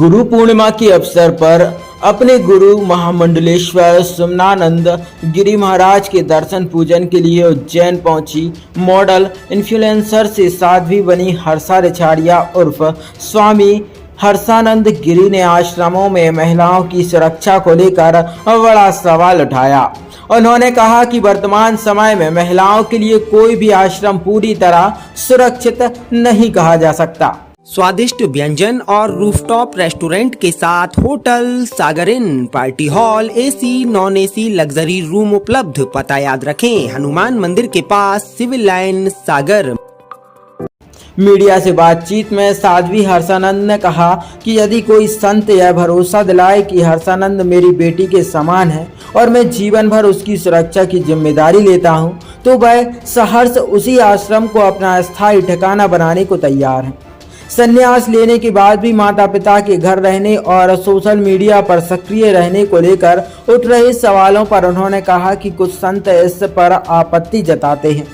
गुरु पूर्णिमा के अवसर पर अपने गुरु महामंडलेश्वर सुमनानंद गिरी महाराज के दर्शन पूजन के लिए उज्जैन पहुंची मॉडल इन्फ्लुएंसर से साध्वी बनी हर्षा रिछाड़िया उर्फ स्वामी हर्षानंद गिरी ने आश्रमों में महिलाओं की सुरक्षा को लेकर बड़ा सवाल उठाया। उन्होंने कहा कि वर्तमान समय में महिलाओं के लिए कोई भी आश्रम पूरी तरह सुरक्षित नहीं कहा जा सकता। स्वादिष्ट व्यंजन और रूफटॉप रेस्टोरेंट के साथ hotel Sagar inn, party hall, AC, non AC, luxury room उपलब्ध। पता याद रखें, हनुमान मंदिर के पास, सिविल लाइन, सागर। मीडिया से बातचीत में साध्वी हर्षानंद ने कहा कि यदि कोई संत यह भरोसा दिलाए कि हर्षानंद मेरी बेटी के समान है और मैं जीवन भर उसकी सुरक्षा की जिम्मेदारी लेता हूं, तो वह सहर्ष उसी आश्रम को अपना स्थायी ठिकाना बनाने को तैयार है। संन्यास लेने के बाद भी माता पिता के घर रहने और सोशल मीडिया पर सक्रिय रहने को लेकर उठ रहे सवालों पर उन्होंने कहा कि कुछ संत इस पर आपत्ति जताते हैं,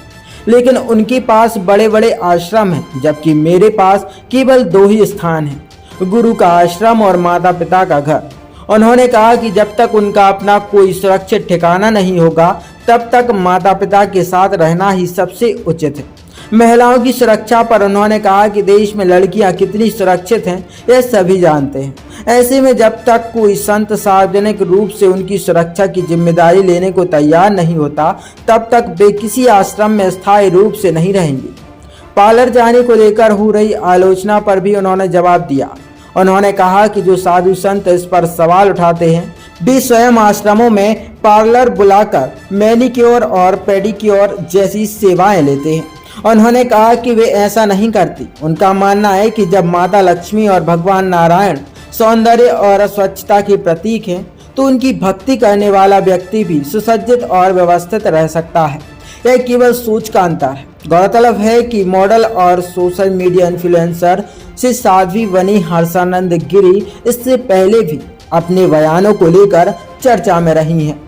लेकिन उनके पास बड़े बड़े आश्रम हैं, जबकि मेरे पास केवल 2 ही स्थान हैं, गुरु का आश्रम और माता पिता का घर। उन्होंने कहा कि जब तक उनका अपना कोई सुरक्षित ठिकाना नहीं होगा, तब तक माता पिता के साथ रहना ही सबसे उचित है। महिलाओं की सुरक्षा पर उन्होंने कहा कि देश में लड़कियां कितनी सुरक्षित हैं, यह सभी जानते हैं। ऐसे में जब तक कोई संत सार्वजनिक रूप से उनकी सुरक्षा की जिम्मेदारी लेने को तैयार नहीं होता, तब तक वे किसी आश्रम में स्थायी रूप से नहीं रहेंगे। पार्लर जाने को लेकर हो रही आलोचना पर भी उन्होंने जवाब दिया। उन्होंने कहा कि जो साधु संत इस पर सवाल उठाते हैं, वे स्वयं आश्रमों में पार्लर बुलाकर मैनिक्योर और पेडिक्योर जैसी सेवाएं लेते हैं। उन्होंने कहा कि वे ऐसा नहीं करती। उनका मानना है कि जब माता लक्ष्मी और भगवान नारायण सौंदर्य और स्वच्छता के प्रतीक हैं, तो उनकी भक्ति करने वाला व्यक्ति भी सुसज्जित और व्यवस्थित रह सकता है। यह केवल सोच का अंतर है। गौरतलब है कि मॉडल और सोशल मीडिया इन्फ्लुएंसर से साध्वी बनी हर्षानंद गिरी इससे पहले भी अपने बयानों को लेकर चर्चा में रही हैं।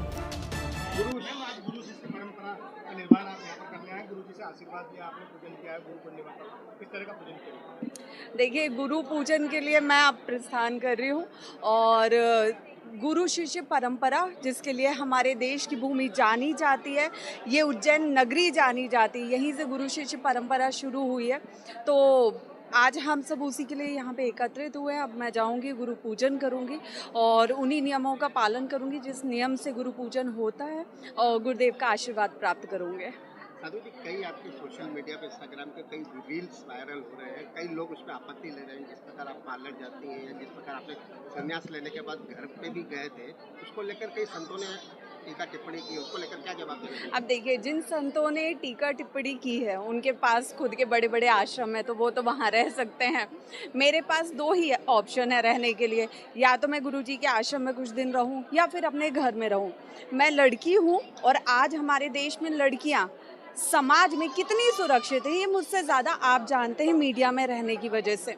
देखिए, गुरु पूजन के लिए मैं अब प्रस्थान कर रही हूँ और गुरु शिष्य परंपरा जिसके लिए हमारे देश की भूमि जानी जाती है, ये उज्जैन नगरी जानी जाती है, यहीं से गुरु शिष्य परंपरा शुरू हुई है। तो आज हम सब उसी के लिए यहाँ पे एकत्रित हुए हैं। अब मैं जाऊँगी, गुरु पूजन करूँगी और उन्हीं नियमों का पालन करूँगी जिस नियम से गुरु पूजन होता है, और गुरुदेव का आशीर्वाद प्राप्त करूँगे। साधु जी, कई आपके सोशल मीडिया पे, इंस्टाग्राम पे कई रील्स वायरल हो रहे हैं, कई लोग उस पर आपत्ति ले रहे हैं। जिस प्रकार आप पार्लर जाती हैं या जिस प्रकार आपने संन्यास लेने के बाद घर पे भी गए थे, उसको लेकर कई संतों ने टीका टिप्पणी की, उसको लेकर क्या जवाब देंगे? अब देखिए, जिन संतों ने टीका टिप्पणी की है उनके पास खुद के बड़े बड़े आश्रम है, तो वो तो वहाँ रह सकते हैं। मेरे पास 2 ही ऑप्शन है रहने के लिए, या तो मैं गुरुजी के आश्रम में कुछ दिन रहूँ या फिर अपने घर में रहूँ। मैं लड़की हूँ और आज हमारे देश में लड़कियाँ समाज में कितनी सुरक्षित है, ये मुझसे ज़्यादा आप जानते हैं मीडिया में रहने की वजह से।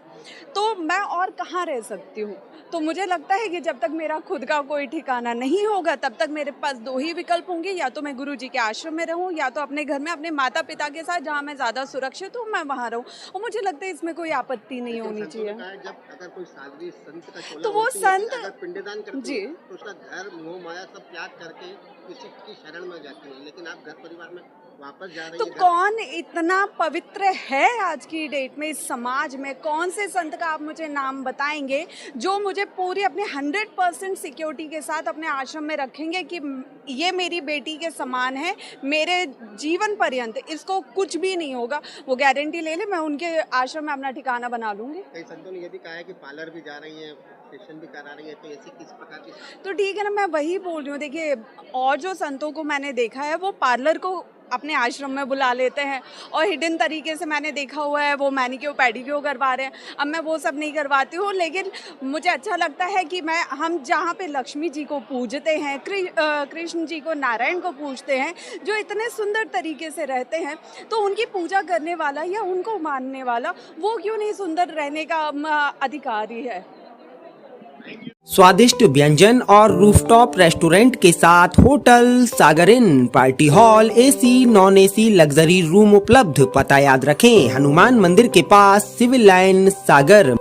तो मैं और कहाँ रह सकती हूँ? तो मुझे लगता है कि जब तक मेरा खुद का कोई ठिकाना नहीं होगा, तब तक मेरे पास 2 ही विकल्प होंगे, या तो मैं गुरुजी के आश्रम में रहूँ या तो अपने घर में अपने माता पिता के साथ, जहाँ मैं ज़्यादा सुरक्षित हूँ, मैं वहाँ रहूँ। और मुझे लगता है इसमें कोई आपत्ति नहीं होनी चाहिए। जब अगर कोई साध्वी संत का चोला तो वो संत अगर पिंडदान करती है, जी, तो उसका घर मोह माया सब त्याग करके किसी की शरण में जाती है, लेकिन आप घर परिवार में वापस जा रही तो है। कौन इतना पवित्र है आज की डेट में इस समाज में? कौन से संत का आप मुझे नाम बताएंगे जो मुझे पूरी अपने 100% सिक्योरिटी के साथ अपने आश्रम में रखेंगे कि ये मेरी बेटी के समान है, मेरे जीवन पर्यंत इसको कुछ भी नहीं होगा? वो गारंटी ले ले, मैं उनके आश्रम में अपना ठिकाना बना लूंगी। कई संतों ने ये भी कहा है कि पार्लर भी जा रही है, फेशियल भी करा रही है, तो ऐसी किस प्रकार की? तो ठीक है ना, मैं वही बोल रही हूँ। देखिए, और जो संतों को मैंने देखा है वो पार्लर को अपने आश्रम में बुला लेते हैं और हिडन तरीके से मैंने देखा हुआ है वो मैनिक्योर पेडिक्योर करवा रहे हैं। अब मैं वो सब नहीं करवाती हूँ, लेकिन मुझे अच्छा लगता है कि हम जहाँ पे लक्ष्मी जी को पूजते हैं, कृष्ण जी को, नारायण को पूजते हैं, जो इतने सुंदर तरीके से रहते हैं, तो उनकी पूजा करने वाला या उनको मानने वाला वो क्यों नहीं सुंदर रहने का अधिकारी है? स्वादिष्ट व्यंजन और रूफटॉप रेस्टोरेंट के साथ hotel Sagar inn, party hall, AC, non AC, luxury room उपलब्ध। पता याद रखें, हनुमान मंदिर के पास, सिविल लाइन, सागर।